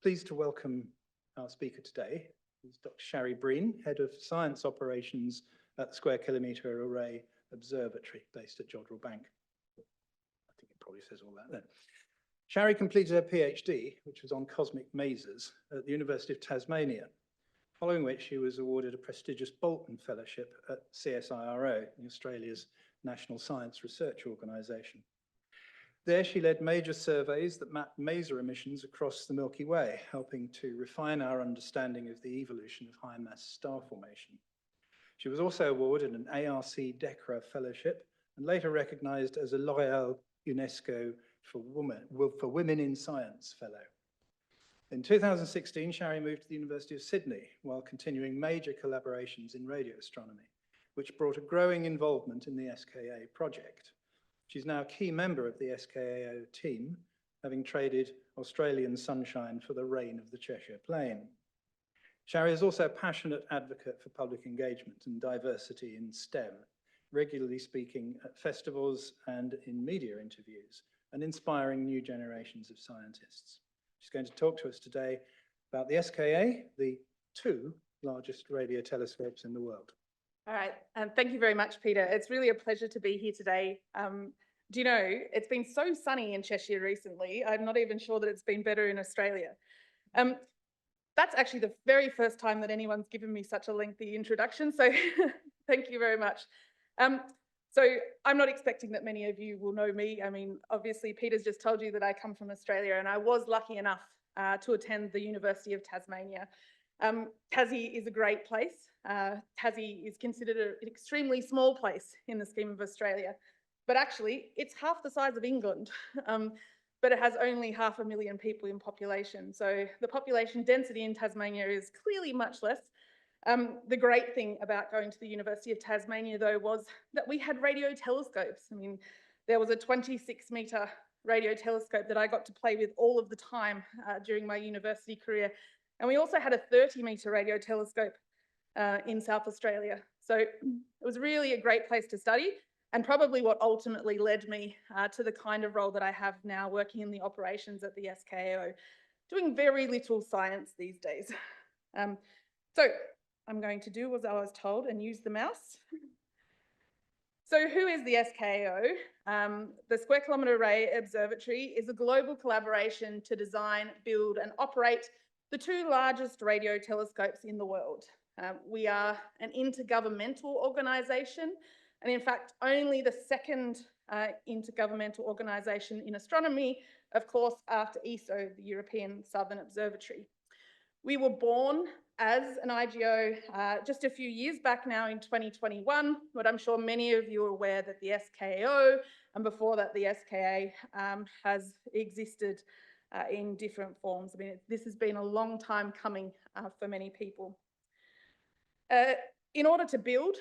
Pleased to welcome our speaker today, who's Dr. Shari Breen, Head of Science Operations at the Square Kilometre Array Observatory, based at Jodrell Bank. I think it probably says all that then. Shari completed her PhD, which was on cosmic masers, at the University of Tasmania, following which she was awarded a prestigious Bolton Fellowship at CSIRO, Australia's National Science Research Organisation. There she led major surveys that mapped maser emissions across the Milky Way, helping to refine our understanding of the evolution of high-mass star formation. She was also awarded an ARC DECRA Fellowship and later recognised as a L'Oréal UNESCO for Women in Science Fellow. In 2016, Shari moved to the University of Sydney while continuing major collaborations in radio astronomy, which brought a growing involvement in the SKA project. She's now a key member of the SKAO team, having traded Australian sunshine for the rain of the Cheshire Plain. Shari is also a passionate advocate for public engagement and diversity in STEM, regularly speaking at festivals and in media interviews, and inspiring new generations of scientists. She's going to talk to us today about the SKA, the 2 largest radio telescopes in the world. All right, thank you very much, Peter. It's really a pleasure to be here today. Do you know, it's been so sunny in Cheshire recently, I'm not even sure that it's been better in Australia. That's actually the very first time that anyone's given me such a lengthy introduction, so thank you very much. So I'm not expecting that many of you will know me. I mean, obviously, Peter's just told you that I come from Australia, and I was lucky enough to attend the University of Tasmania. Tassie is a great place. Tassie is considered an extremely small place in the scheme of Australia, but actually it's half the size of England, but it has only 500,000 people in population. So the population density in Tasmania is clearly much less. The great thing about going to the University of Tasmania, though, was that we had radio telescopes. I mean, there was a 26-metre radio telescope that I got to play with all of the time during my university career. And we also had a 30-metre radio telescope in South Australia. So it was really a great place to study, and probably what ultimately led me to the kind of role that I have now, working in the operations at the SKAO, doing very little science these days. So I'm going to do as I was told and use the mouse. So who is the SKAO? The Square Kilometre Array Observatory is a global collaboration to design, build and operate the 2 largest radio telescopes in the world. We are an intergovernmental organisation, and in fact, only the 2nd intergovernmental organisation in astronomy, of course, after ESO, the European Southern Observatory. We were born as an IGO just a few years back now in 2021, but I'm sure many of you are aware that the SKAO, and before that the SKA, has existed in different forms. I mean, this has been a long time coming for many people. In order to build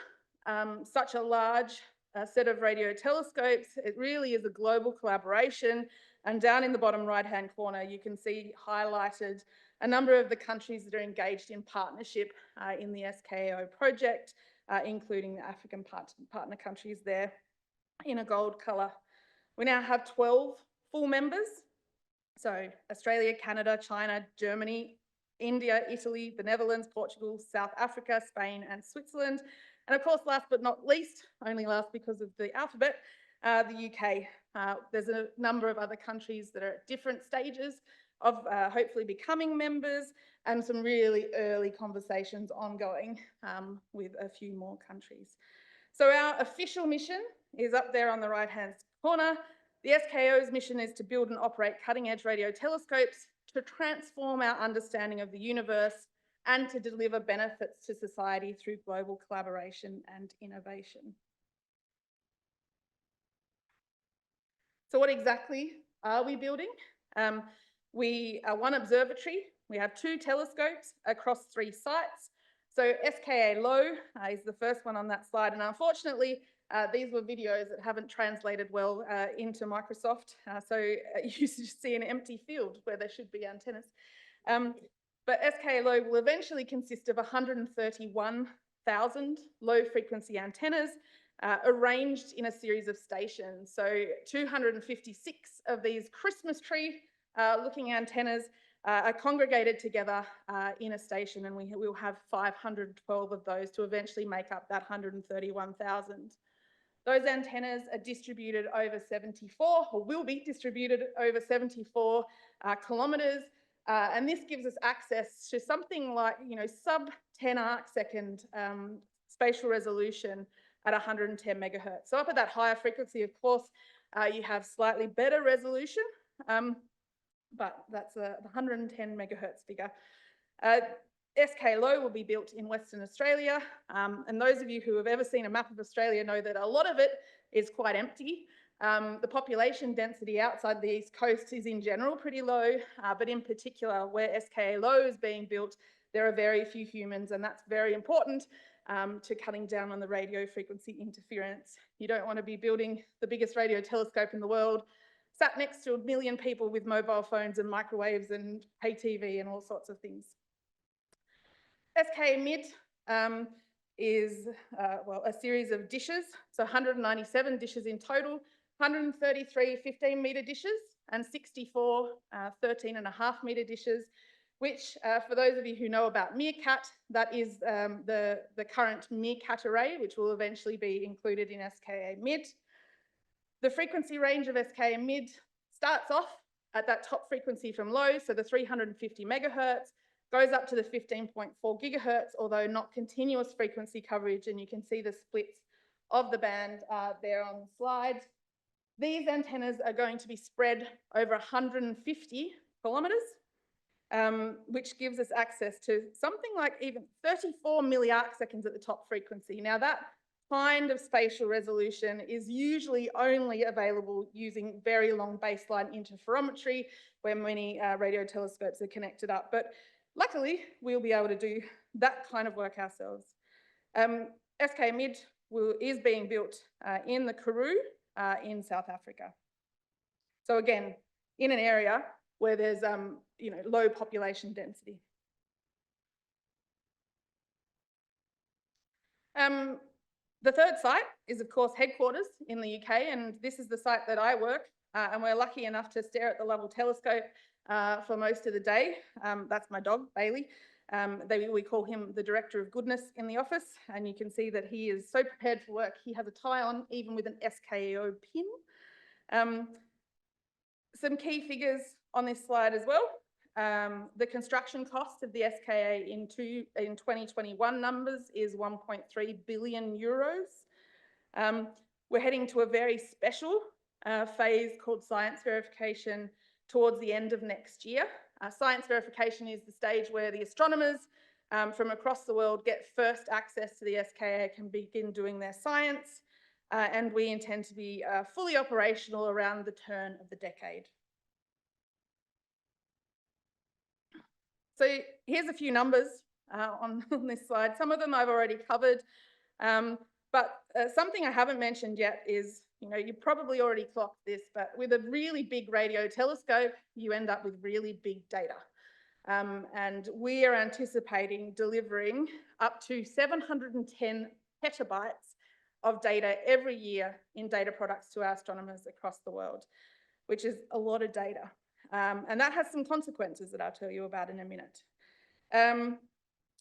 such a large set of radio telescopes, it really is a global collaboration. And down in the bottom right-hand corner, you can see highlighted a number of the countries that are engaged in partnership in the SKAO project, including the African partner countries there in a gold colour. We now have 12 full members. So Australia, Canada, China, Germany, India, Italy, the Netherlands, Portugal, South Africa, Spain and Switzerland. And of course, last but not least, only last because of the alphabet, the UK. There's a number of other countries that are at different stages of hopefully becoming members, and some really early conversations ongoing with a few more countries. So our official mission is up there on the right-hand corner. The SKAO's mission is to build and operate cutting-edge radio telescopes to transform our understanding of the universe and to deliver benefits to society through global collaboration and innovation. So what exactly are we building? We are one observatory. We have 2 telescopes across 3 sites. So SKA Low is the first one on that slide, and unfortunately, these were videos that haven't translated well into Microsoft, so you just see an empty field where there should be antennas. But SKA Low will eventually consist of 131,000 low-frequency antennas arranged in a series of stations. So 256 of these Christmas tree looking antennas are congregated together in a station, and we'll have 512 of those to eventually make up that 131,000. Those antennas are distributed over 74, or will be distributed over 74 kilometres, and this gives us access to something like, sub 10 arcsecond spatial resolution at 110 megahertz. So up at that higher frequency, of course, you have slightly better resolution, but that's the 110 megahertz figure. SKAO will be built in Western Australia, and those of you who have ever seen a map of Australia know that a lot of it is quite empty. The population density outside the East Coast is in general pretty low, but in particular where SKAO is being built, there are very few humans, and that's very important to cutting down on the radio frequency interference. You don't want to be building the biggest radio telescope in the world sat next to 1 million people with mobile phones and microwaves and pay TV and all sorts of things. SKA-Mid is, a series of dishes, so 197 dishes in total, 133 15-metre dishes and 64 13.5-metre dishes, which, for those of you who know about Meerkat, that is the current Meerkat array, which will eventually be included in SKA-Mid. The frequency range of SKA-Mid starts off at that top frequency from low, so the 350 megahertz, goes up to the 15.4 gigahertz, although not continuous frequency coverage, and you can see the splits of the band there on the slide. These antennas are going to be spread over 150 kilometres, which gives us access to something like even 34 milliarcseconds at the top frequency. Now that kind of spatial resolution is usually only available using very long baseline interferometry, where many radio telescopes are connected up. But luckily, we'll be able to do that kind of work ourselves. SKA-Mid is being built in the Karoo in South Africa. So again, in an area where there's low population density. The third site is, of course, headquarters in the UK, and this is the site that I work, and we're lucky enough to stare at the Lovell telescope for most of the day. That's my dog, Bailey. We call him the director of goodness in the office, and you can see that he is so prepared for work. He has a tie on, even with an SKAO pin. Some key figures on this slide as well. The construction cost of the SKA in 2021 numbers is 1.3 billion euros. We're heading to a very special phase called science verification towards the end of next year. Science verification is the stage where the astronomers from across the world get first access to the SKA, can begin doing their science, and we intend to be fully operational around the turn of the decade. So here's a few numbers on this slide. Some of them I've already covered, but something I haven't mentioned yet is, you probably already clocked this, but with a really big radio telescope, you end up with really big data. And we are anticipating delivering up to 710 petabytes of data every year in data products to our astronomers across the world, which is a lot of data. And that has some consequences that I'll tell you about in a minute.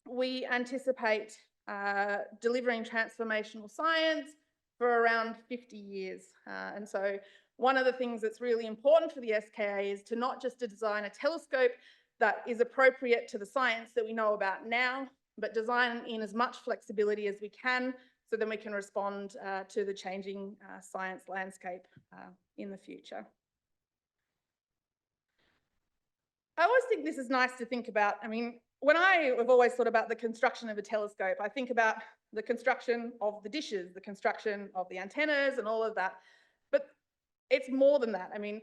We anticipate delivering transformational science for around 50 years. And so one of the things that's really important for the SKA is to not just to design a telescope that is appropriate to the science that we know about now, but design in as much flexibility as we can, so then we can respond to the changing science landscape in the future. I always think this is nice to think about. I mean, when I have always thought about the construction of a telescope, I think about the construction of the dishes, the construction of the antennas and all of that. But it's more than that. I mean,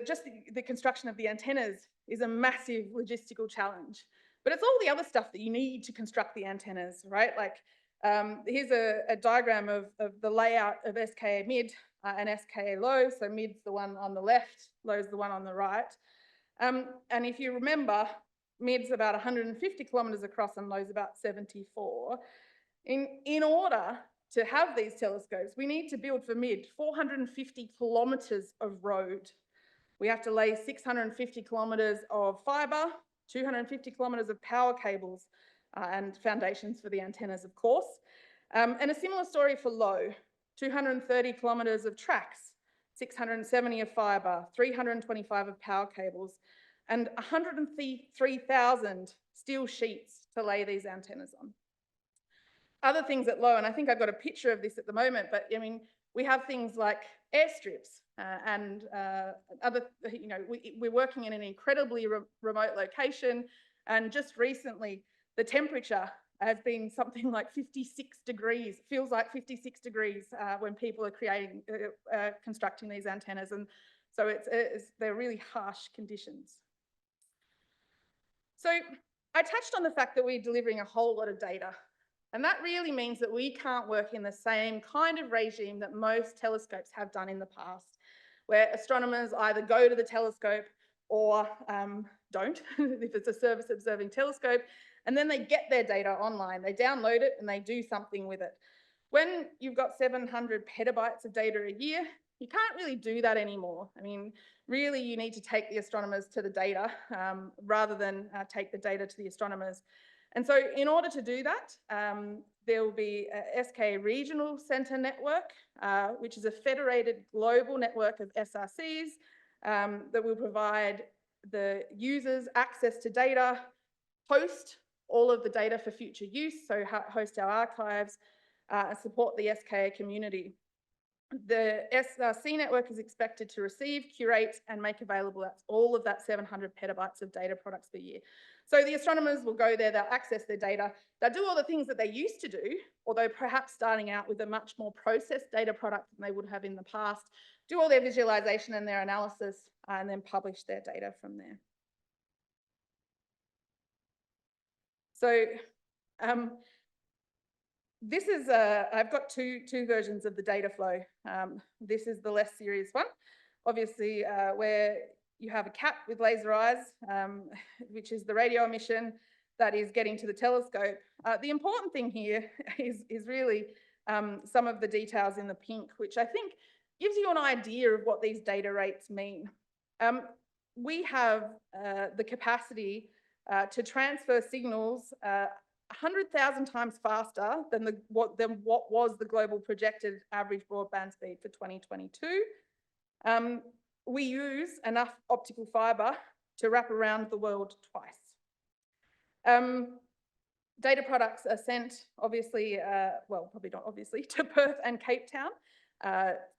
just the construction of the antennas is a massive logistical challenge. But it's all the other stuff that you need to construct the antennas, right? Like, here's a diagram of the layout of SKA-Mid and SKA-Low. So mid's the one on the left, low's the one on the right. And if you remember, mid's about 150 kilometres across and low's about 74. In order to have these telescopes, we need to build for mid 450 kilometres of road, We have to lay 650 kilometres of fibre, 250 kilometres of power cables, and foundations for the antennas, of course. And a similar story for low, 230 kilometres of tracks, 670 of fibre, 325 of power cables, and 103,000 steel sheets to lay these antennas on. Other things at low, and I think I've got a picture of this at the moment, but I mean, we have things like airstrips and other, you know, we're working in an incredibly remote location, and just recently the temperature has been something like 56 degrees, feels like 56 degrees when people are constructing these antennas, and so they're really harsh conditions. So I touched on the fact that we're delivering a whole lot of data, and that really means that we can't work in the same kind of regime that most telescopes have done in the past, where astronomers either go to the telescope or don't, if it's a surface observing telescope, and then they get their data online. They download it and they do something with it. When you've got 700 petabytes of data a year, you can't really do that anymore. I mean, really, you need to take the astronomers to the data rather than take the data to the astronomers. And so in order to do that, there will be a SKA Regional Centre Network, which is a federated global network of SRCs that will provide the users access to data, host all of the data for future use, so host our archives, and support the SKA community. The SRC network is expected to receive, curate, and make available all of that 700 petabytes of data products per year. So the astronomers will go there, they'll access their data, they'll do all the things that they used to do, although perhaps starting out with a much more processed data product than they would have in the past, do all their visualization and their analysis, and then publish their data from there. So this is, I've got two versions of the data flow. This is the less serious one, obviously, where you have a cat with laser eyes, which is the radio emission that is getting to the telescope. The important thing here is really some of the details in the pink, which I think gives you an idea of what these data rates mean. We have the capacity to transfer signals 100,000 times faster than what was the global projected average broadband speed for 2022. We use enough optical fibre to wrap around the world twice. Data products are sent, obviously, well, probably not obviously, to Perth and Cape Town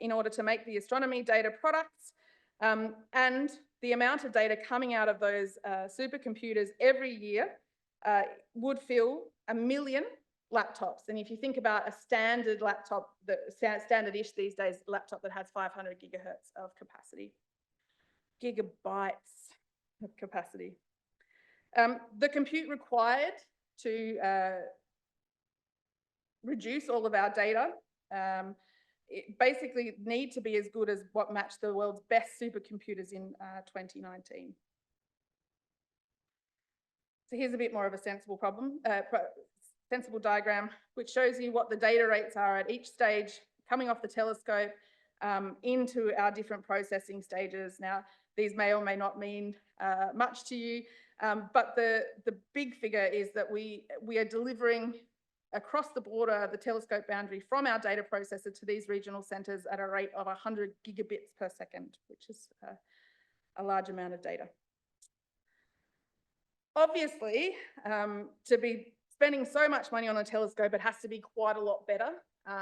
in order to make the astronomy data products. And the amount of data coming out of those supercomputers every year would fill 1 million laptops. And if you think about a standard laptop, the standard-ish these days, laptop that has 500 gigahertz of capacity, gigabytes of capacity. The compute required to reduce all of our data it basically need to be as good as what matched the world's best supercomputers in 2019. So here's a bit more of a sensible sensible diagram, which shows you what the data rates are at each stage, coming off the telescope into our different processing stages. Now, these may or may not mean much to you, but the big figure is that we are delivering across the border, the telescope boundary, from our data processor to these regional centres at a rate of 100 gigabits per second, which is a large amount of data. Obviously, to be spending so much money on a telescope, it has to be quite a lot better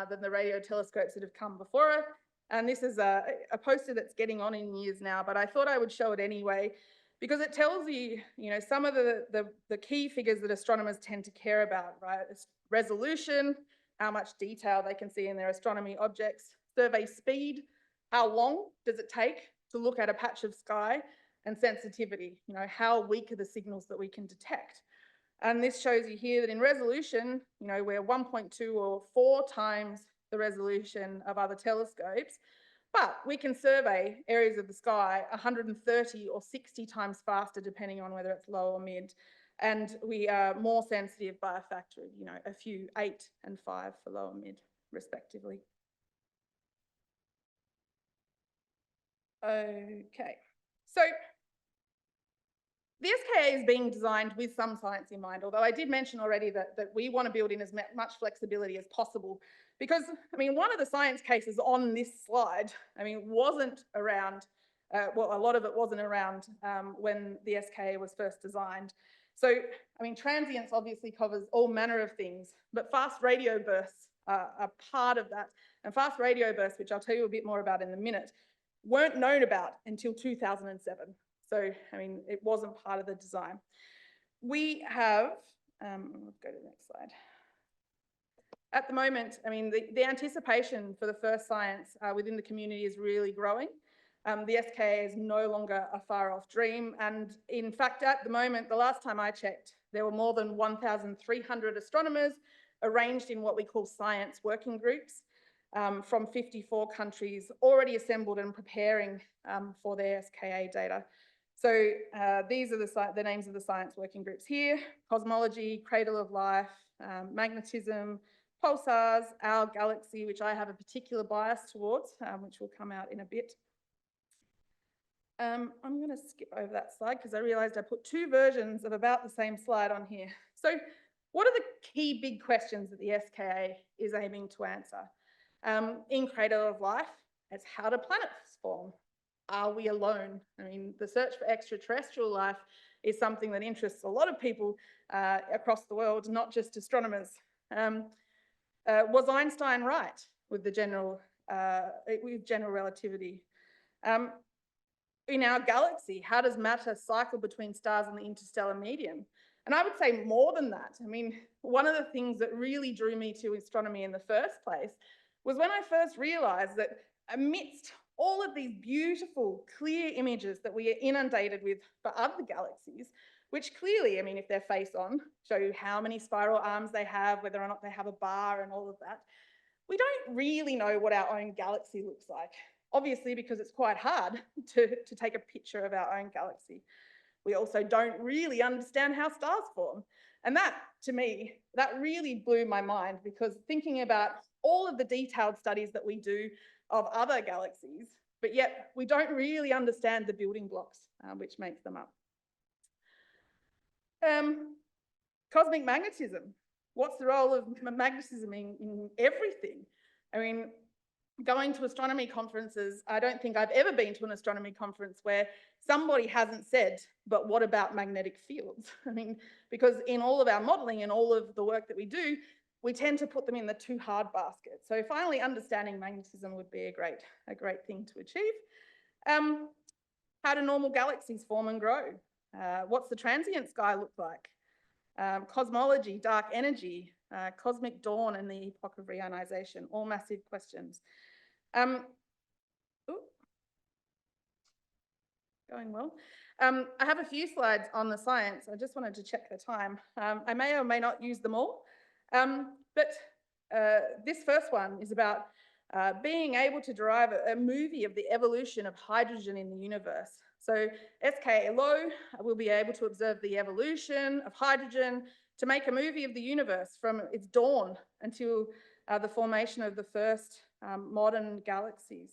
than the radio telescopes that have come before it. And this is a poster that's getting on in years now, but I thought I would show it anyway, because it tells you, some of the key figures that astronomers tend to care about, right? It's resolution, how much detail they can see in their astronomy objects, survey speed, how long does it take to look at a patch of sky, and sensitivity, how weak are the signals that we can detect. And this shows you here that in resolution, we're 1.2 or 4 times the resolution of other telescopes, but we can survey areas of the sky 130 or 60 times faster, depending on whether it's low or mid. And we are more sensitive by a factor of, a few 8 and 5 for low and mid, respectively. Okay. So the SKA is being designed with some science in mind, although I did mention already that we want to build in as much flexibility as possible, because, I mean, one of the science cases on this slide, I mean, wasn't around, well, a lot of it wasn't around when the SKA was first designed. So, I mean, transience obviously covers all manner of things, but fast radio bursts are part of that. And fast radio bursts, which I'll tell you a bit more about in a minute, weren't known about until 2007. So, I mean, it wasn't part of the design. We have, let's go to the next slide. At the moment, I mean, the anticipation for the first science within the community is really growing. The SKA is no longer a far off dream. And in fact, at the moment, the last time I checked, there were more than 1,300 astronomers arranged in what we call science working groups from 54 countries already assembled and preparing for their SKA data. So these are the names of the science working groups here: cosmology, cradle of life, magnetism, pulsars, our galaxy, which I have a particular bias towards, which will come out in a bit. I'm going to skip over that slide because I realised I put two versions of about the same slide on here. So what are the key big questions that the SKA is aiming to answer? In Cradle of Life, it's how do planets form? Are we alone? I mean, the search for extraterrestrial life is something that interests a lot of people across the world, not just astronomers. Was Einstein right with the general relativity? In our galaxy, how does matter cycle between stars and the interstellar medium? And I would say more than that. I mean, one of the things that really drew me to astronomy in the first place was when I first realised that amidst all of these beautiful, clear images that we are inundated with for other galaxies, which clearly, I mean, if they're face on, show you how many spiral arms they have, whether or not they have a bar and all of that, we don't really know what our own galaxy looks like. Obviously, because it's quite hard to take a picture of our own galaxy. We also don't really understand how stars form. And that, to me, that really blew my mind, because thinking about all of the detailed studies that we do of other galaxies, but yet we don't really understand the building blocks which makes them up. Cosmic magnetism. What's the role of magnetism in everything? I mean, going to astronomy conferences, I don't think I've ever been to an astronomy conference where somebody hasn't said, but what about magnetic fields? I mean, because in all of our modelling and all of the work that we do, we tend to put them in the too hard basket. So finally, understanding magnetism would be a great thing to achieve. How do normal galaxies form and grow? What's the transient sky look like? Cosmology, dark energy, cosmic dawn and the epoch of reionization, all massive questions. Going well. I have a few slides on the science. I just wanted to check the time. I may or may not use them all, but this first one is about being able to derive a movie of the evolution of hydrogen in the universe. So SKA low will be able to observe the evolution of hydrogen to make a movie of the universe from its dawn until the formation of the first modern galaxies.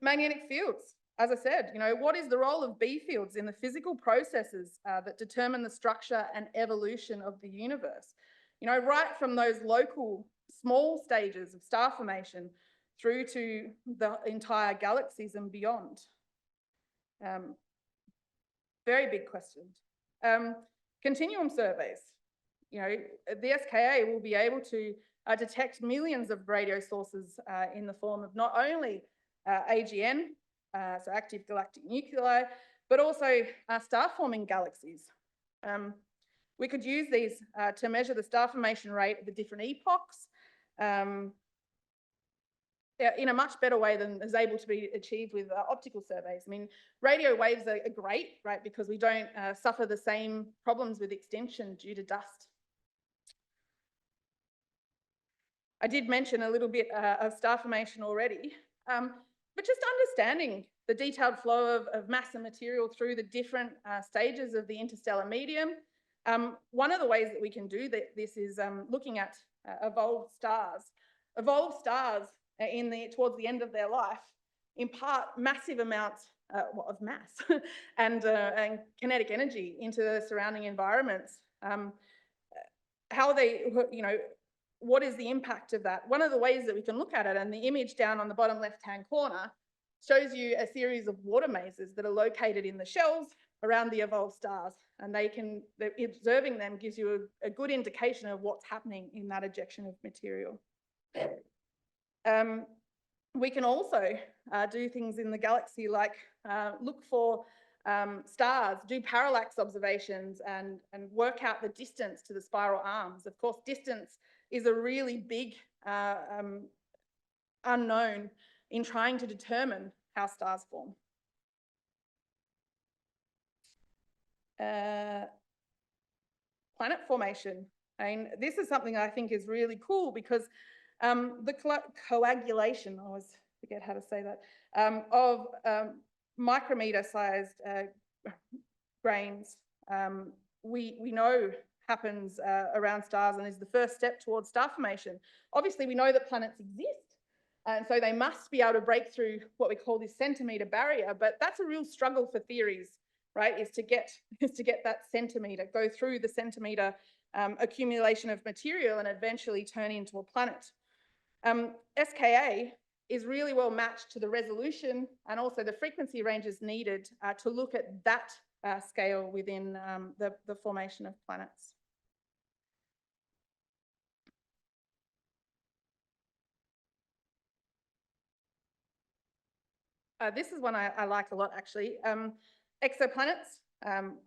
Magnetic fields. As I said, you know, what is the role of B fields in the physical processes that determine the structure and evolution of the universe? You know, right from those local small stages of star formation through to the entire galaxies and beyond. Very big question. Continuum surveys. You know, the SKA will be able to detect millions of radio sources in the form of not only AGN, so active galactic nuclei, but also star-forming galaxies. We could use these to measure the star formation rate of the different epochs in a much better way than is able to be achieved with optical surveys. I mean, radio waves are great, right, because we don't suffer the same problems with extinction due to dust. I did mention a little bit of star formation already, but just understanding the detailed flow of mass and material through the different stages of the interstellar medium. One of the ways that we can do this is looking at evolved stars. Evolved stars towards the end of their life impart massive amounts of mass and kinetic energy into the surrounding environments. How are they, what is the impact of that? One of the ways that we can look at it, and the image down on the bottom left-hand corner shows you a series of water mazes that are located in the shells around the evolved stars. And observing them gives you a good indication of what's happening in that ejection of material. We can also do things in the galaxy like look for stars, do parallax observations and work out the distance to the spiral arms. Of course, distance is a really big unknown in trying to determine how stars form. Planet formation. This is something I think is really cool because the coagulation, I always forget how to say that, of micrometer-sized grains, we know happens around stars and is the first step towards star formation. Obviously, we know that planets exist, and so they must be able to break through what we call this centimetre barrier, but that's a real struggle for theories, right, is to get that centimetre, go through the centimetre accumulation of material and eventually turn into a planet. SKA is really well matched to the resolution and also the frequency ranges needed to look at that scale within the formation of planets. This is one I like a lot, actually. Exoplanets.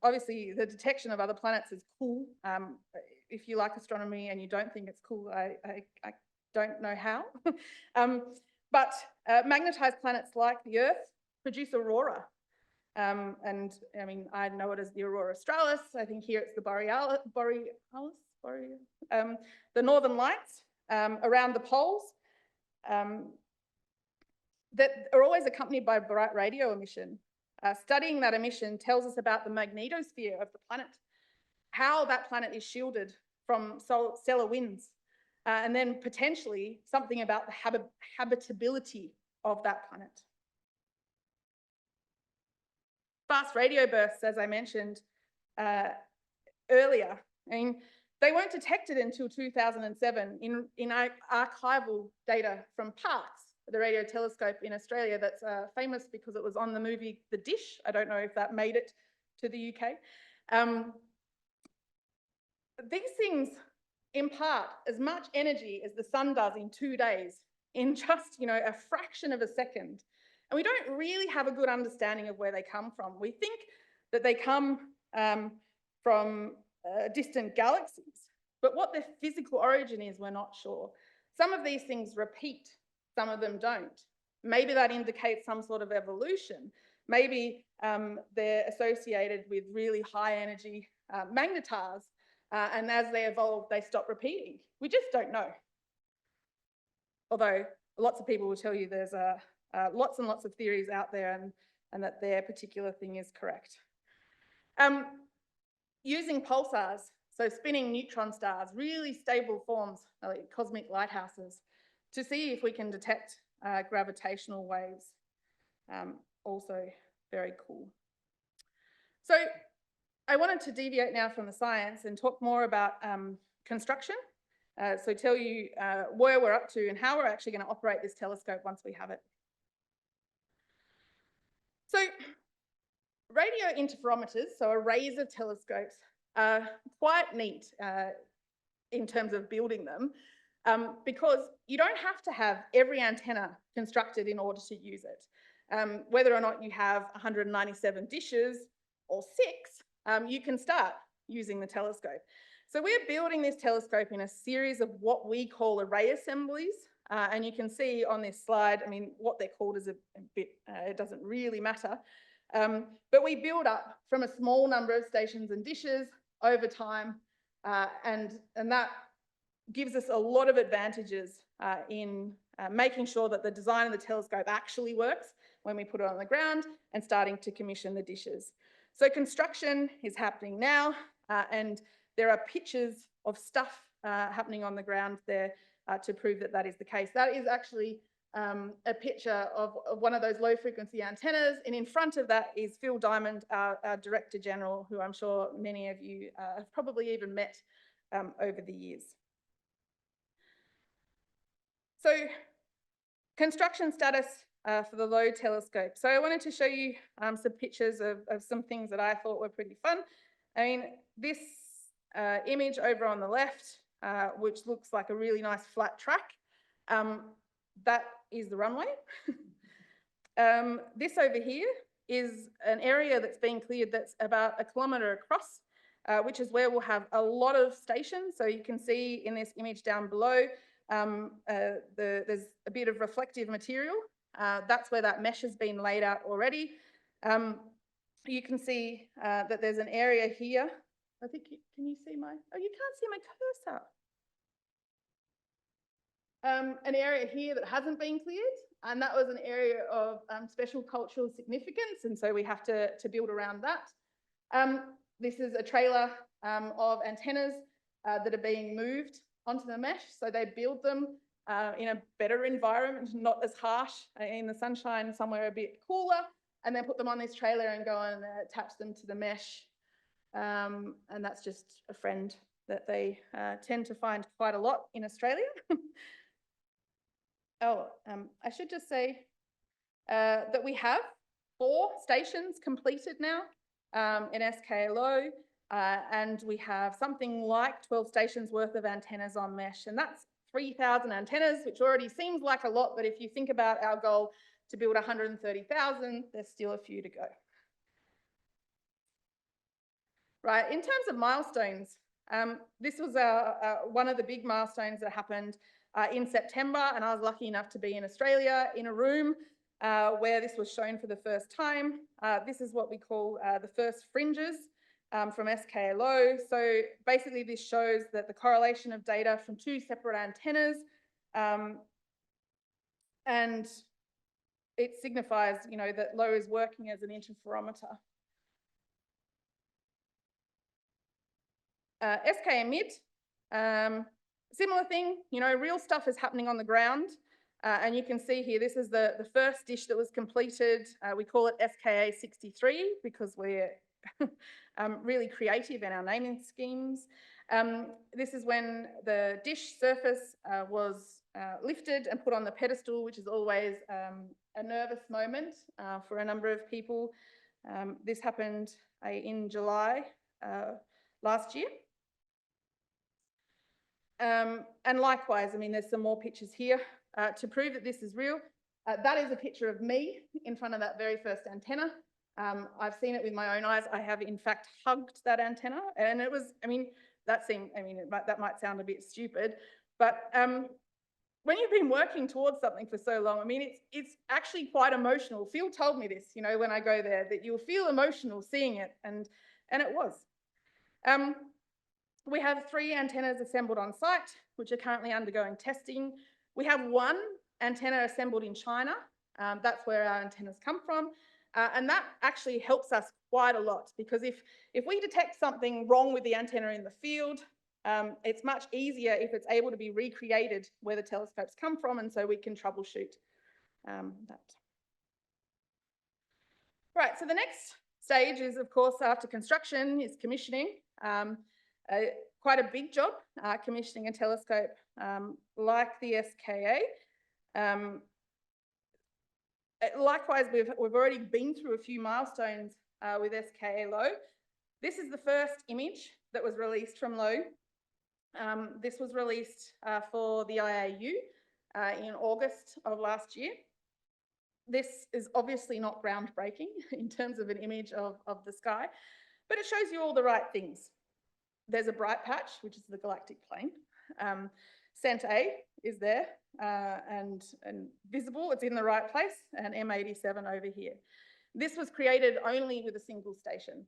Obviously, the detection of other planets is cool. If you like astronomy and you don't think it's cool, I don't know how. But magnetized planets like the Earth produce aurora. And I mean, I know it as the aurora australis. I think here it's the the northern lights around the poles that are always accompanied by bright radio emission. Studying that emission tells us about the magnetosphere of the planet, how that planet is shielded from stellar winds, and then potentially something about the habitability of that planet. Fast radio bursts, as I mentioned earlier, I mean, they weren't detected until 2007 in archival data from Parkes, the radio telescope in Australia that's famous because it was on the movie The Dish. I don't know if that made it to the UK. These things impart as much energy as the sun does in 2 days in just, a fraction of a second. And we don't really have a good understanding of where they come from. We think that they come from distant galaxies, but what their physical origin is, we're not sure. Some of these things repeat, some of them don't. Maybe that indicates some sort of evolution. Maybe they're associated with really high energy magnetars, and as they evolve, they stop repeating. We just don't know. Although lots of people will tell you there's lots and lots of theories out there and that their particular thing is correct. Using pulsars, so spinning neutron stars, really stable forms like cosmic lighthouses, to see if we can detect gravitational waves. Also very cool. So I wanted to deviate now from the science and talk more about construction. So tell you where we're up to and how we're actually going to operate this telescope once we have it. So radio interferometers, so arrays of telescopes, are quite neat in terms of building them because you don't have to have every antenna constructed in order to use it. Whether or not you have 197 dishes or 6, you can start using the telescope. So we're building this telescope in a series of what we call array assemblies. And you can see on this slide, I mean, what they're called is a bit, it doesn't really matter. But we build up from a small number of stations and dishes over time. And that gives us a lot of advantages in making sure that the design of the telescope actually works when we put it on the ground and starting to commission the dishes. So construction is happening now, and there are pictures of stuff happening on the ground there to prove that that is the case. That is actually a picture of one of those low frequency antennas, and in front of that is Phil Diamond, our Director General, who I'm sure many of you have probably even met over the years. So, construction status for the LOW telescope. So I wanted to show you some pictures of some things that I thought were pretty fun. I mean, this image over on the left, which looks like a really nice flat track, that is the runway. This over here is an area that's being cleared that's about 1 kilometre across, which is where we'll have a lot of stations. So you can see in this image down below, there's a bit of reflective material. That's where that mesh has been laid out already. You can see that there's an area here. I think, can you see my, oh, you can't see my cursor. An area here that hasn't been cleared, and that was an area of special cultural significance, and so we have to build around that. This is a trailer of antennas that are being moved onto the mesh, so they build them in a better environment, not as harsh, in the sunshine, somewhere a bit cooler, and then put them on this trailer and go and attach them to the mesh. And that's just a friend that they tend to find quite a lot in Australia. I should just say that we have 4 stations completed now in SKAO, and we have something like 12 stations worth of antennas on mesh, and that's 3,000 antennas, which already seems like a lot, but if you think about our goal to build 130,000, there's still a few to go. Right, in terms of milestones, this was one of the big milestones that happened in September, and I was lucky enough to be in Australia in a room where this was shown for the first time. This is what we call the first fringes from SKAO. So basically this shows that the correlation of data from 2 separate antennas, and it signifies, you know, that LOW is working as an interferometer. SK emit, similar thing, you know, real stuff is happening on the ground. And you can see here, this is the first dish that was completed. We call it SKA 63 because we're really creative in our naming schemes. This is when the dish surface was lifted and put on the pedestal, which is always a nervous moment for a number of people. This happened in July last year. And likewise, I mean, there's some more pictures here to prove that this is real. That is a picture of me in front of that very first antenna. I've seen it with my own eyes. I have, in fact, hugged that antenna. And it was, I mean, that might sound a bit stupid, but when you've been working towards something for so long, I mean, it's actually quite emotional. Phil told me this, you know, when I go there, that you'll feel emotional seeing it, and it was. We have 3 antennas assembled on site, which are currently undergoing testing. We have 1 antenna assembled in China. That's where our antennas come from. And that actually helps us quite a lot, because if we detect something wrong with the antenna in the field, it's much easier if it's able to be recreated where the telescopes come from, and so we can troubleshoot that. Right, so the next stage is, of course, after construction, is commissioning. Quite a big job, commissioning a telescope like the SKA. Likewise, we've already been through a few milestones with SKA-LOW. This is the first image that was released from LOW. This was released for the IAU in August of last year. This is obviously not groundbreaking in terms of an image of the sky, but it shows you all the right things. There's a bright patch, which is the galactic plane. Cent A is there and visible, it's in the right place, and M87 over here. This was created only with a single station,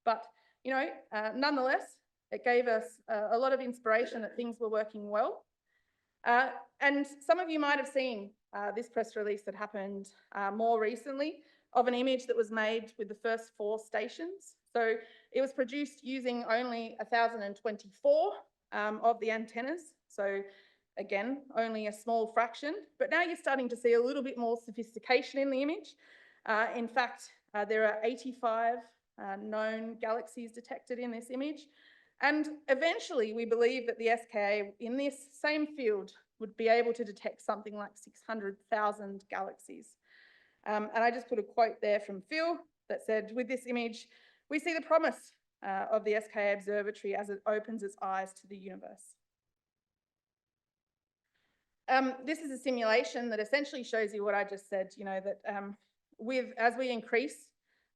but you know, nonetheless, it gave us a lot of inspiration that things were working well. And some of you might have seen this press release that happened more recently of an image that was made with the first 4 stations. So it was produced using only 1,024 of the antennas. So again, only a small fraction, but now you're starting to see a little bit more sophistication in the image. In fact, there are 85 known galaxies detected in this image. And eventually, we believe that the SKA in this same field would be able to detect something like 600,000 galaxies. And I just put a quote there from Phil that said, with this image, we see the promise of the SKA Observatory as it opens its eyes to the universe. This is a simulation that essentially shows you what I just said, you know, that as we increase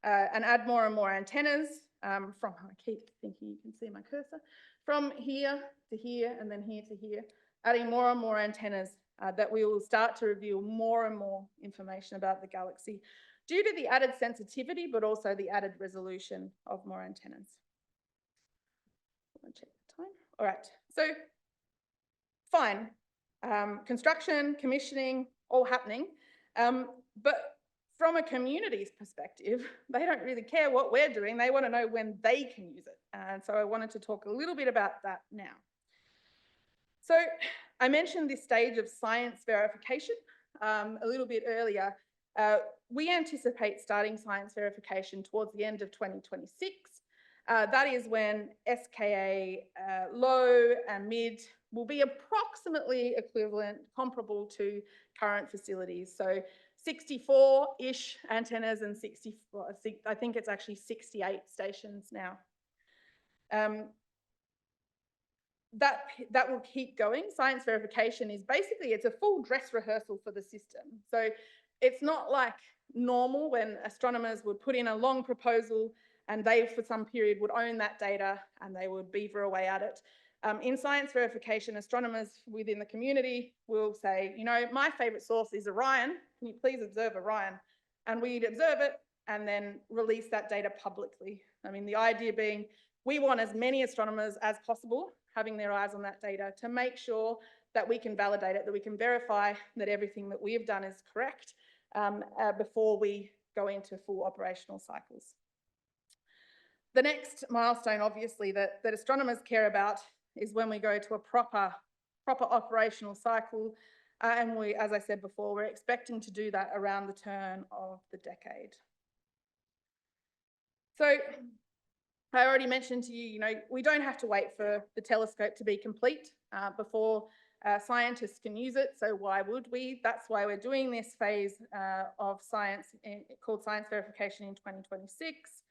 and add more and more antennas I keep thinking you can see my cursor, from here to here and then here to here, adding more and more antennas that we will start to reveal more and more information about the galaxy due to the added sensitivity, but also the added resolution of more antennas. I'll check the time. All right, so fine. Construction, commissioning, all happening. But from a community's perspective, they don't really care what we're doing. They want to know when they can use it. And so I wanted to talk a little bit about that now. So I mentioned this stage of science verification a little bit earlier. We anticipate starting science verification towards the end of 2026. That is when SKA low and mid will be approximately equivalent, comparable to current facilities. So 64-ish antennas and 64, I think it's actually 68 stations now. That will keep going. Science verification is basically, it's a full dress rehearsal for the system. So it's not like normal when astronomers would put in a long proposal and they, for some period, would own that data and they would beaver away at it. In science verification, astronomers within the community will say, you know, my favourite source is Orion. Can you please observe Orion? And we'd observe it and then release that data publicly. I mean, the idea being we want as many astronomers as possible having their eyes on that data to make sure that we can validate it, that we can verify that everything that we have done is correct before we go into full operational cycles. The next milestone, obviously, that astronomers care about is when we go to a proper operational cycle. And we, as I said before, we're expecting to do that around the turn of the decade. So I already mentioned to you, you know, we don't have to wait for the telescope to be complete before scientists can use it. So why would we? That's why we're doing this phase of science called science verification in 2026.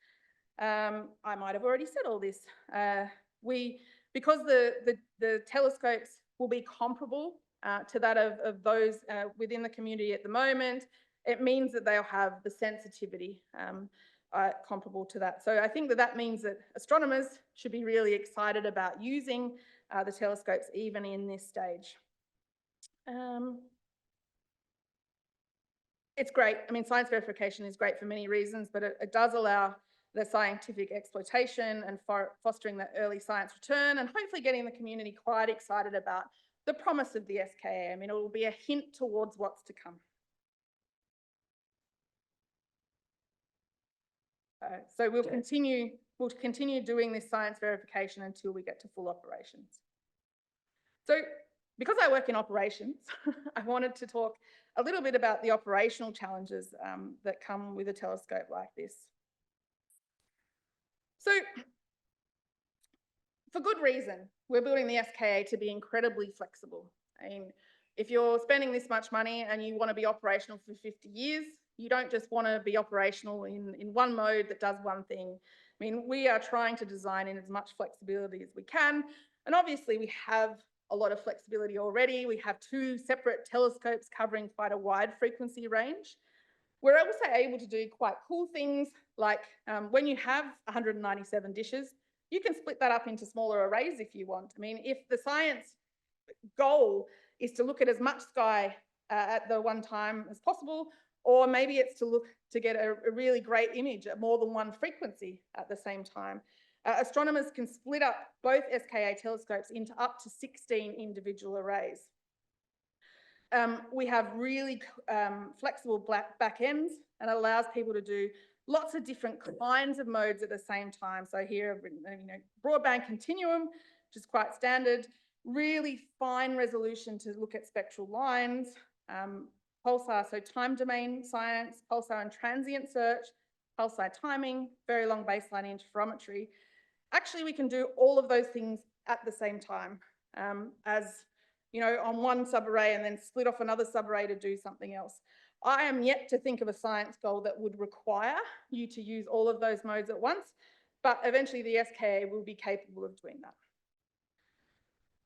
I might have already said all this. Because the telescopes will be comparable to that of those within the community at the moment, it means that they'll have the sensitivity comparable to that. So I think that means that astronomers should be really excited about using the telescopes even in this stage. It's great. I mean, science verification is great for many reasons, but it does allow the scientific exploitation and fostering that early science return and hopefully getting the community quite excited about the promise of the SKA. I mean, it will be a hint towards what's to come. So we'll continue doing this science verification until we get to full operations. So because I work in operations, I wanted to talk a little bit about the operational challenges that come with a telescope like this. So for good reason, we're building the SKA to be incredibly flexible. I mean, if you're spending this much money and you want to be operational for 50 years, you don't just want to be operational in one mode that does one thing. I mean, we are trying to design in as much flexibility as we can. And obviously we have a lot of flexibility already. We have 2 separate telescopes covering quite a wide frequency range. We're also able to do quite cool things like when you have 197 dishes, you can split that up into smaller arrays if you want. I mean, if the science goal is to look at as much sky at the one time as possible, or maybe it's to get a really great image at more than one frequency at the same time. Astronomers can split up both SKA telescopes into up to 16 individual arrays. We have really flexible back ends, and it allows people to do lots of different kinds of modes at the same time. So here, you know, broadband continuum, which is quite standard. really fine resolution to look at spectral lines, pulsar, so time domain science, pulsar and transient search, pulsar timing, very long baseline interferometry. Actually, we can do all of those things at the same time, as you know, on one subarray and then split off another subarray to do something else. I am yet to think of a science goal that would require you to use all of those modes at once, but eventually the SKA will be capable of doing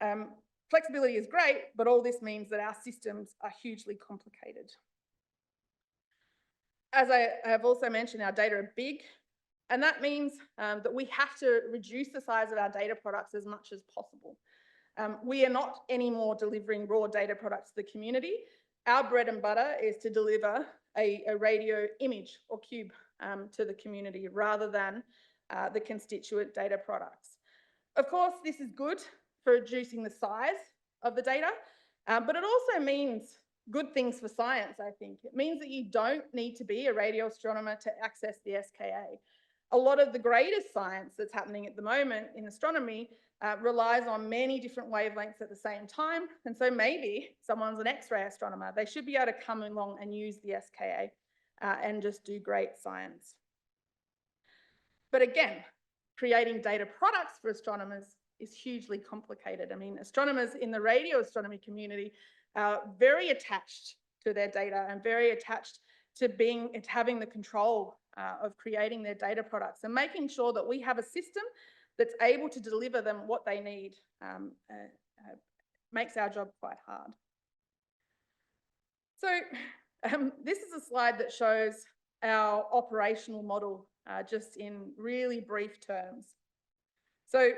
that. Flexibility is great, but all this means that our systems are hugely complicated. As I have also mentioned, our data are big, and that means that we have to reduce the size of our data products as much as possible. We are not anymore delivering raw data products to the community. Our bread and butter is to deliver a radio image or cube to the community rather than the constituent data products. Of course, this is good for reducing the size of the data, but it also means good things for science, I think. It means that you don't need to be a radio astronomer to access the SKA. A lot of the greatest science that's happening at the moment in astronomy relies on many different wavelengths at the same time. And so maybe someone's an X-ray astronomer. They should be able to come along and use the SKA and just do great science. But again, creating data products for astronomers is hugely complicated. I mean, astronomers in the radio astronomy community are very attached to their data and very attached to having the control of creating their data products and making sure that we have a system that's able to deliver them what they need makes our job quite hard. So this is a slide that shows our operational model just in really brief terms. So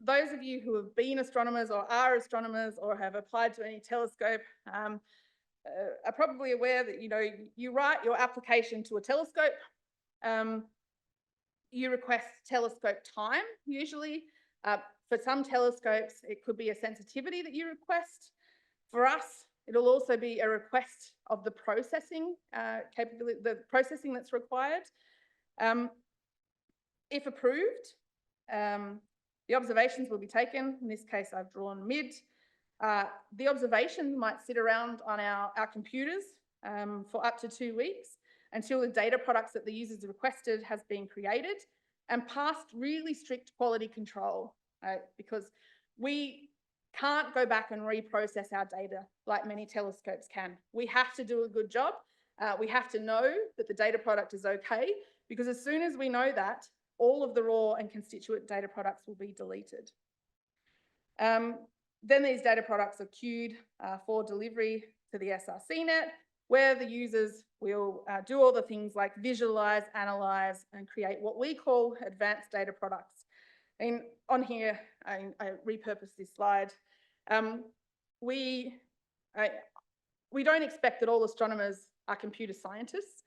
those of you who have been astronomers or are astronomers or have applied to any telescope are probably aware that, you know, you write your application to a telescope. You request telescope time, usually. For some telescopes, it could be a sensitivity that you request. For us, it'll also be a request of the processing capability, the processing that's required. If approved, the observations will be taken. In this case, I've drawn mid. The observation might sit around on our computers for up to 2 weeks until the data products that the users requested has been created and passed really strict quality control, because we can't go back and reprocess our data like many telescopes can. We have to do a good job. We have to know that the data product is okay, because as soon as we know that, all of the raw and constituent data products will be deleted. Then these data products are queued for delivery to the SRC net, where the users will do all the things like visualize, analyze, and create what we call advanced data products. And on here, I repurposed this slide. We don't expect that all astronomers are computer scientists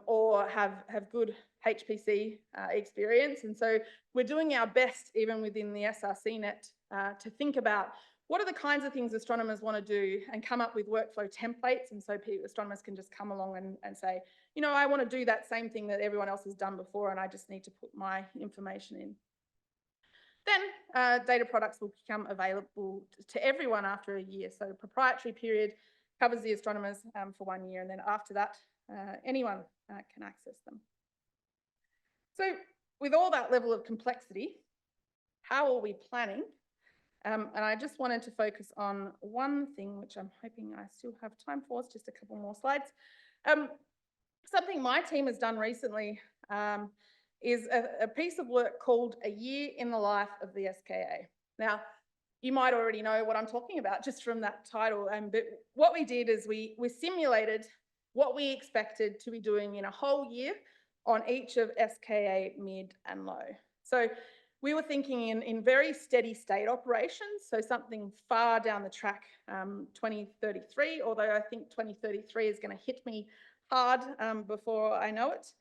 or have good HPC experience. And so we're doing our best, even within the SRC net, to think about what are the kinds of things astronomers want to do and come up with workflow templates. And so astronomers can just come along and say, you know, I want to do that same thing that everyone else has done before, and I just need to put my information in. Then data products will become available to everyone after a year. So the proprietary period covers the astronomers for 1 year, and then after that, anyone can access them. So with all that level of complexity, how are we planning? And I just wanted to focus on one thing, which I'm hoping I still have time for. It's just a couple more slides. Something my team has done recently is a piece of work called A Year in the Life of the SKA. Now, you might already know what I'm talking about just from that title. But what we did is we simulated what we expected to be doing in a whole year on each of SKA, mid, and low. So we were thinking in very steady state operations, so something far down the track, 2033, although I think 2033 is going to hit me hard before I know it.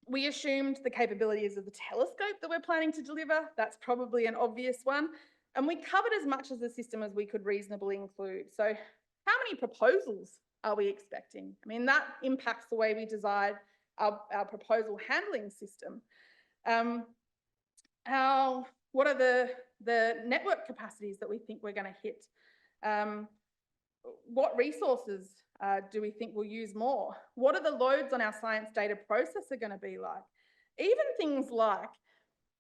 We assumed the capabilities of the telescope that we're planning to deliver. That's probably an obvious one. And we covered as much of the system as we could reasonably include. So how many proposals are we expecting? I mean, that impacts the way we design our proposal handling system. What are the the network capacities that we think we're going to hit. What resources do we think we'll use more? What are the loads on our science data processor going to be like? Even things like,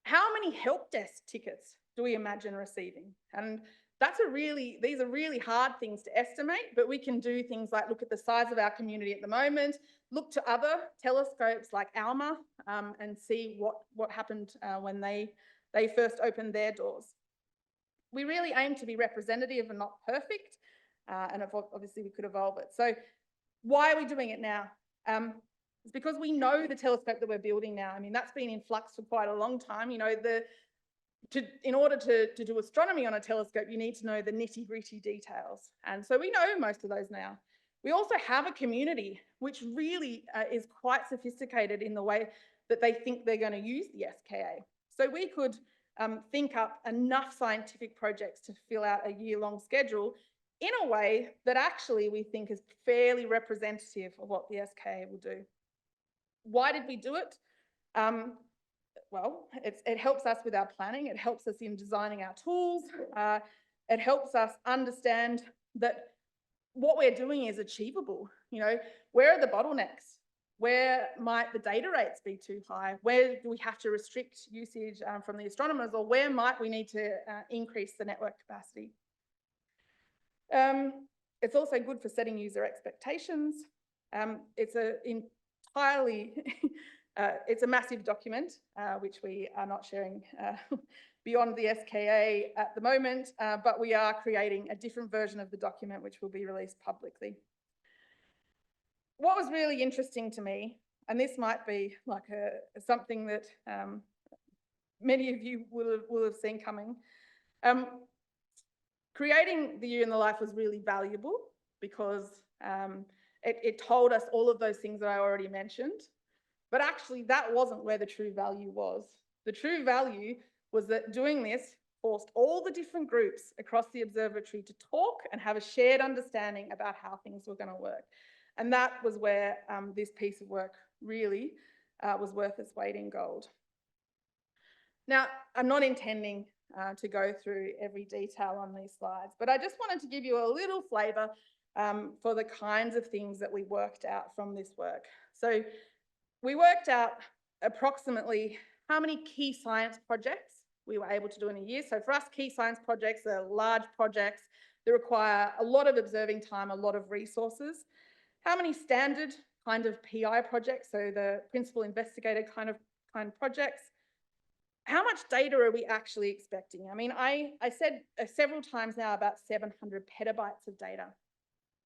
how many help desk tickets do we imagine receiving? And these are really hard things to estimate, but we can do things like look at the size of our community at the moment, look to other telescopes like ALMA and see what happened when they first opened their doors. We really aim to be representative and not perfect, and obviously we could evolve it. So why are we doing it now? It's because we know the telescope that we're building now. I mean, that's been in flux for quite a long time. You know, in order to do astronomy on a telescope, you need to know the nitty-gritty details. And so we know most of those now. We also have a community which really is quite sophisticated in the way that they think they're going to use the SKA. So we could think up enough scientific projects to fill out a year-long schedule in a way that actually we think is fairly representative of what the SKA will do. Why did we do it? Well, it helps us with our planning. It helps us in designing our tools. It helps us understand that what we're doing is achievable. You know, where are the bottlenecks? Where might the data rates be too high? Where do we have to restrict usage from the astronomers, or where might we need to increase the network capacity? It's also good for setting user expectations. It's it's a massive document, which we are not sharing beyond the SKA at the moment, but we are creating a different version of the document, which will be released publicly. What was really interesting to me, and this might be like something that many of you will have seen coming, creating the year in the life was really valuable because it told us all of those things that I already mentioned. But actually, that wasn't where the true value was. The true value was that doing this forced all the different groups across the observatory to talk and have a shared understanding about how things were going to work. And that was where this piece of work really was worth its weight in gold. Now, I'm not intending to go through every detail on these slides, but I just wanted to give you a little flavour for the kinds of things that we worked out from this work. So we worked out approximately how many key science projects we were able to do in a year. So for us, key science projects are large projects that require a lot of observing time, a lot of resources. How many standard kind of PI projects, so the principal investigator kind of projects. How much data are we actually expecting? I mean, I said several times now about 700 petabytes of data.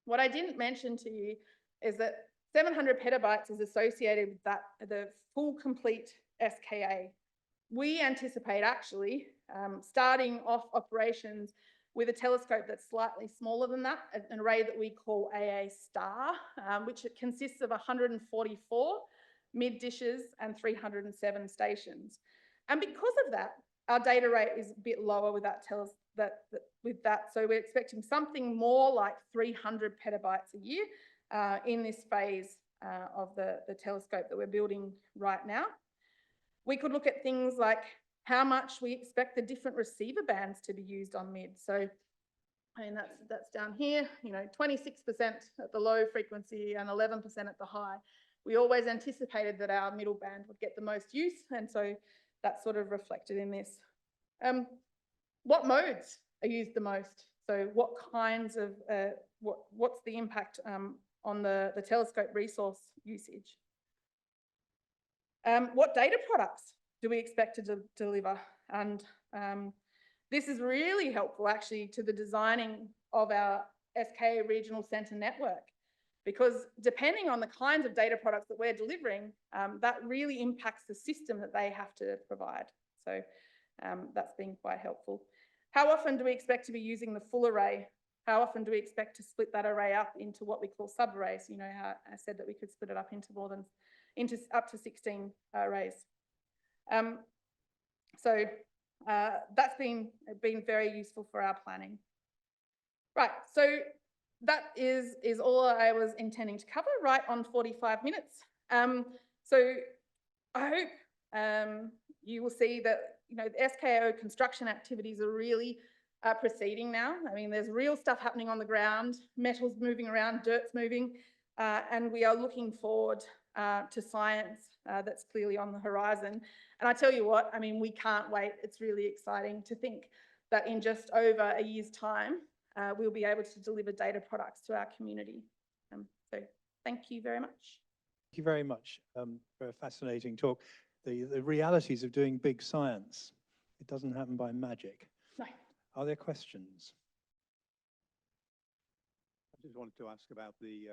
What I didn't mention to you is that 700 petabytes is associated with the full complete SKA. We anticipate actually starting off operations with a telescope that's slightly smaller than that, an array that we call AA star, which consists of 144 mid dishes and 307 stations. And because of that, our data rate is a bit lower with that. So we're expecting something more like 300 petabytes a year in this phase of the telescope that we're building right now. We could look at things like how much we expect the different receiver bands to be used on mid. So, I mean, that's down here, you know, 26% at the low frequency and 11% at the high. We always anticipated that our middle band would get the most use, and so that's sort of reflected in this. What modes are used the most? So what kinds of, what's the impact on the telescope resource usage? What data products do we expect to deliver? And this is really helpful actually to the designing of our SKA regional centre network, because depending on the kinds of data products that we're delivering, that really impacts the system that they have to provide. So that's been quite helpful. How often do we expect to be using the full array? How often do we expect to split that array up into what we call subarrays? You know how I said that we could split it up into up to 16 arrays. So that's been very useful for our planning. Right, so that is all I was intending to cover, right on 45 minutes. So I hope you will see that, you know, the SKAO construction activities are really proceeding now. I mean, there's real stuff happening on the ground, metals moving around, dirt's moving, and we are looking forward to science that's clearly on the horizon. And I tell you what, I mean, we can't wait. It's really exciting to think that in just over a year's time, we'll be able to deliver data products to our community. So thank you very much. Thank you very much for a fascinating talk. The realities of doing big science. It doesn't happen by magic. No. Are there questions? I just wanted to ask about the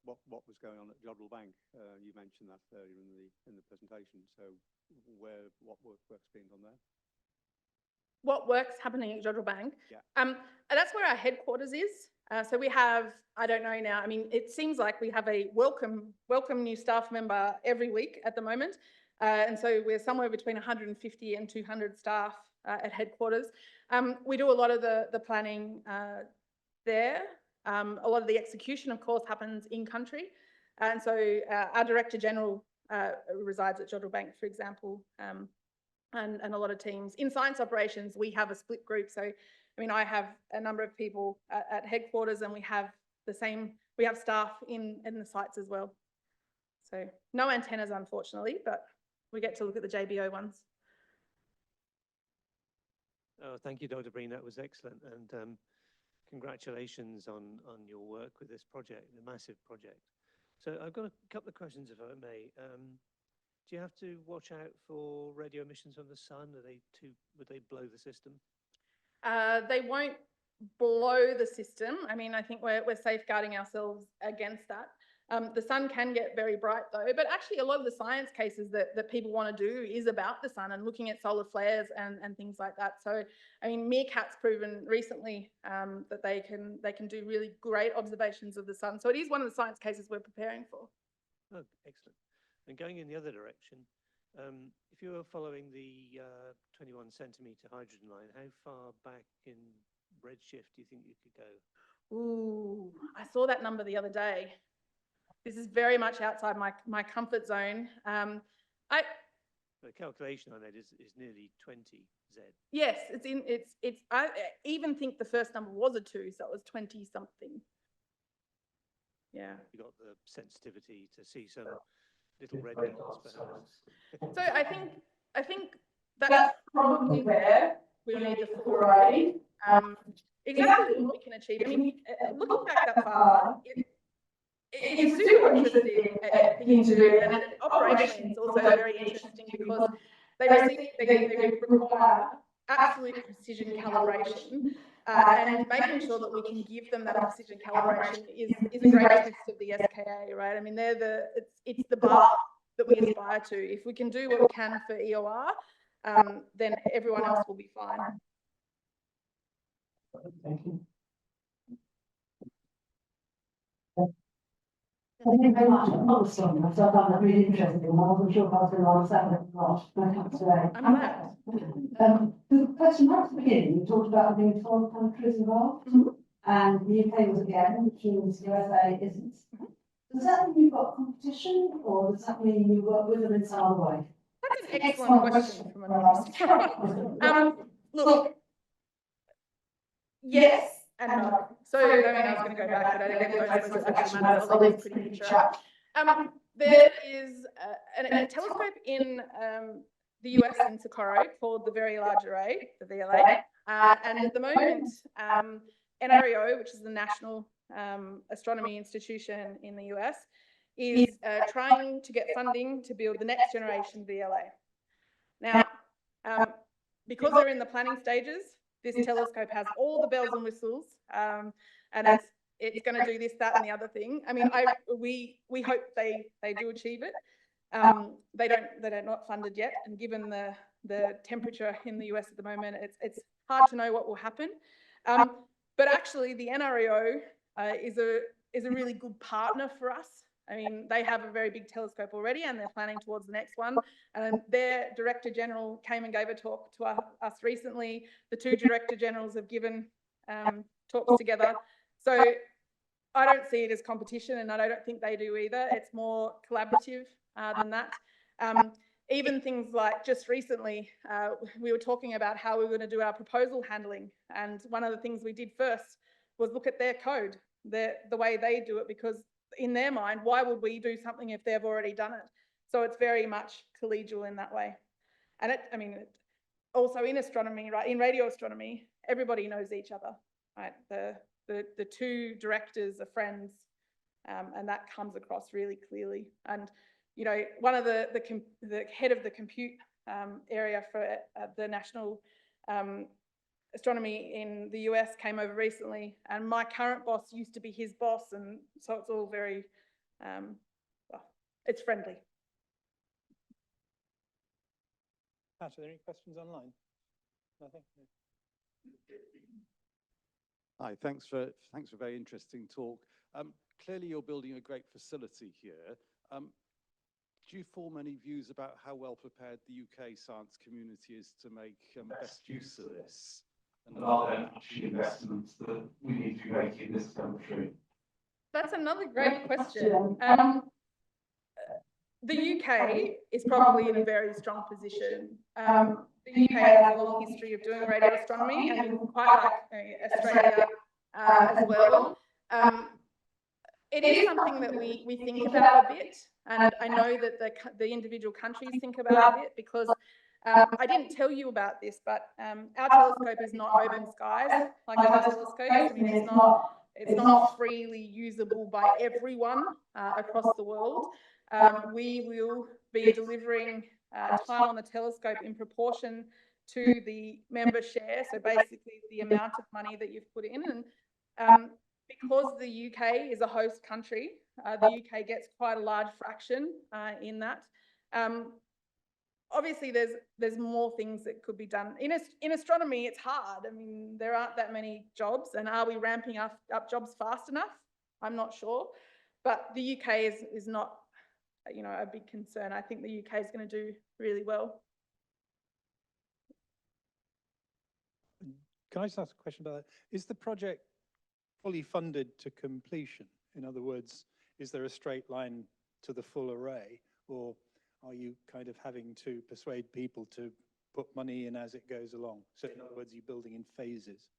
what was going on at Jodrell Bank. You mentioned that earlier in the presentation. So what work's being done there? What work's happening at Jodrell Bank? Yeah. That's where our headquarters is. So we have, I don't know now, I mean, it seems like we have a welcome new staff member every week at the moment. And so we're somewhere between 150 and 200 staff at headquarters. We do a lot of the planning there. A lot of the execution, of course, happens in country. And so our Director General resides at Jodrell Bank, for example, and a lot of teams. In science operations, we have a split group. So, I mean, I have a number of people at headquarters, and we have staff in the sites as well. So no antennas, unfortunately, but we get to look at the JBO ones. Oh, thank you, Dr. Breen. That was excellent. And congratulations on your work with this project, a massive project. So I've got a couple of questions, if I may. Do you have to watch out for radio emissions from the sun? Would they blow the system? They won't blow the system. I mean, I think we're safeguarding ourselves against that. The sun can get very bright though, but actually a lot of the science cases that people want to do is about the sun and looking at solar flares and things like that. So, I mean, Meerkat's proven recently that they can do really great observations of the sun. So it is one of the science cases we're preparing for. Oh, excellent. And going in the other direction, if you were following the 21 centimetre hydrogen line, how far back in redshift do you think you could go? Ooh, I saw that number the other day. This is very much outside my comfort zone. The calculation I made is nearly 20 Z. Yes, I even think the first number was a 2, so it was 20 something. Yeah. You got the sensitivity to see some little red dots, perhaps. So I think that's probably where we need the full array. Exactly what we can achieve. I mean, looking back that far, it's super interesting thing to do, and operationally it's also very interesting because they require absolute precision calibration, and making sure that we can give them that precision calibration is a great test of the SKA, right? I mean, it's the bar that we aspire to. If we can do what we can for EOR, then everyone else will be fine. Thank you. Thank you very much. I'm not sorry, I found that really interesting. I wasn't sure if I was going to understand it or not when it comes today. I'm glad. The question right at the beginning, you talked about being 12 countries involved, and the UK was again, which means USA isn't. Does that mean you've got competition, or does that mean you work with them in some other way? That's an excellent question from an look, yes and no. So, I mean, I was going to go back, but I don't suppose it actually matters. I'll leave this pretty picture up. There is a telescope in the US in Socorro called the Very Large Array, the VLA, and at the moment, NRAO, which is the National Astronomy Institution in the US, is trying to get funding to build the next generation VLA. Now, because they're in the planning stages, this telescope has all the bells and whistles, and it's going to do this, that, and the other thing. I mean, we hope they do achieve it. They're not funded yet, and given the temperature in the US at the moment, it's hard to know what will happen. But actually, the NRAO is a really good partner for us. I mean, they have a very big telescope already, and they're planning towards the next one. And their Director General came and gave a talk to us recently. The two Director Generals have given talks together. So I don't see it as competition, and I don't think they do either. It's more collaborative than that. even things like just recently, we were talking about how we were going to do our proposal handling. And one of the things we did first was look at their code, the way they do it, because in their mind, why would we do something if they've already done it? So it's very much collegial in that way. And also in astronomy, right, in radio astronomy, everybody knows each other, right? The two directors are friends, and that comes across really clearly. And you know, one of the head of the compute area for the national astronomy in the US came over recently, and my current boss used to be his boss, and so it's all very, well, it's friendly. Pat, are there any questions online? Nothing? Hi, thanks for a very interesting talk. Clearly you're building a great facility here. Do you form any views about how well prepared the UK science community is to make best use of this? And are there actually investments that we need to be making in this country? That's another great question. The UK is probably in a very strong position. The UK has a long history of doing radio astronomy, and quite like Australia as well. It is something that we think about a bit, and I know that the individual countries think about a bit, because I didn't tell you about this, but our telescope is not open skies like other telescopes. I mean, it's not freely usable by everyone across the world. We will be delivering time on the telescope in proportion to the member share, so basically the amount of money that you've put in. And because the UK is a host country, the UK gets quite a large fraction in that. Obviously, there's more things that could be done. In astronomy, it's hard. I mean, there aren't that many jobs, and are we ramping up jobs fast enough? I'm not sure. But the UK is not, you know, a big concern. I think the UK is going to do really well. Can I just ask a question about that? Is the project fully funded to completion? In other words, is there a straight line to the full array, or are you kind of having to persuade people to put money in as it goes along? So in other words, you're building in phases?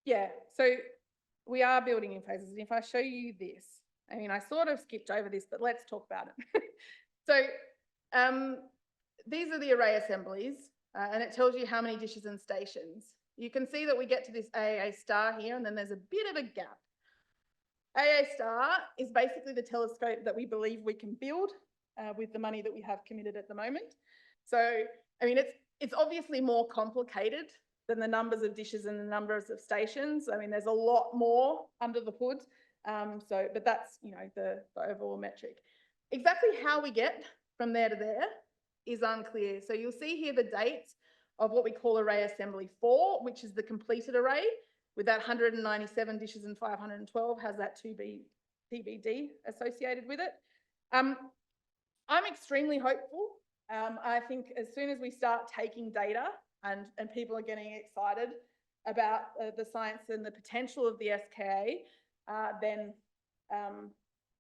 Yeah, so we are building in phases. And if I show you this, I mean, I sort of skipped over this, but let's talk about it. So these are the array assemblies, and it tells you how many dishes and stations. You can see that we get to this AAA star here, and then there's a bit of a gap. AA star is basically the telescope that we believe we can build with the money that we have committed at the moment. So, I mean, it's obviously more complicated than the numbers of dishes and the numbers of stations. I mean, there's a lot more under the hood. But that's, you know, the overall metric. Exactly how we get from there to there is unclear. So you'll see here the dates of what we call array assembly 4, which is the completed array, with that 197 dishes and 512 has that 2B TBD associated with it. I'm extremely hopeful. I think as soon as we start taking data and people are getting excited about the science and the potential of the SKA, then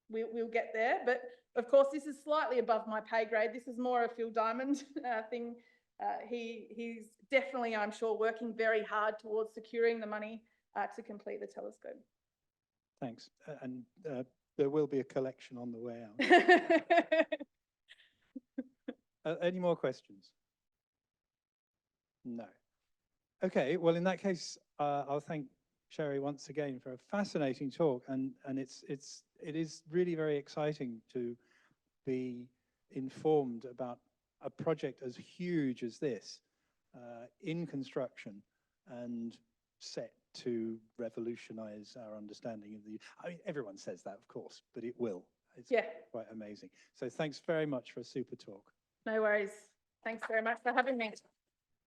we'll get there. But of course, this is slightly above my pay grade. This is more a Phil Diamond thing. He's definitely, I'm sure, working very hard towards securing the money to complete the telescope. Thanks. And there will be a collection on the way out. Any more questions? No. Okay, well, in that case, I'll thank Sherry once again for a fascinating talk, and it is really very exciting to be informed about a project as huge as this in construction and set to revolutionize our understanding of the, I mean, everyone says that, of course, but it will. It's quite amazing. So thanks very much for a super talk. No worries. Thanks very much for having me.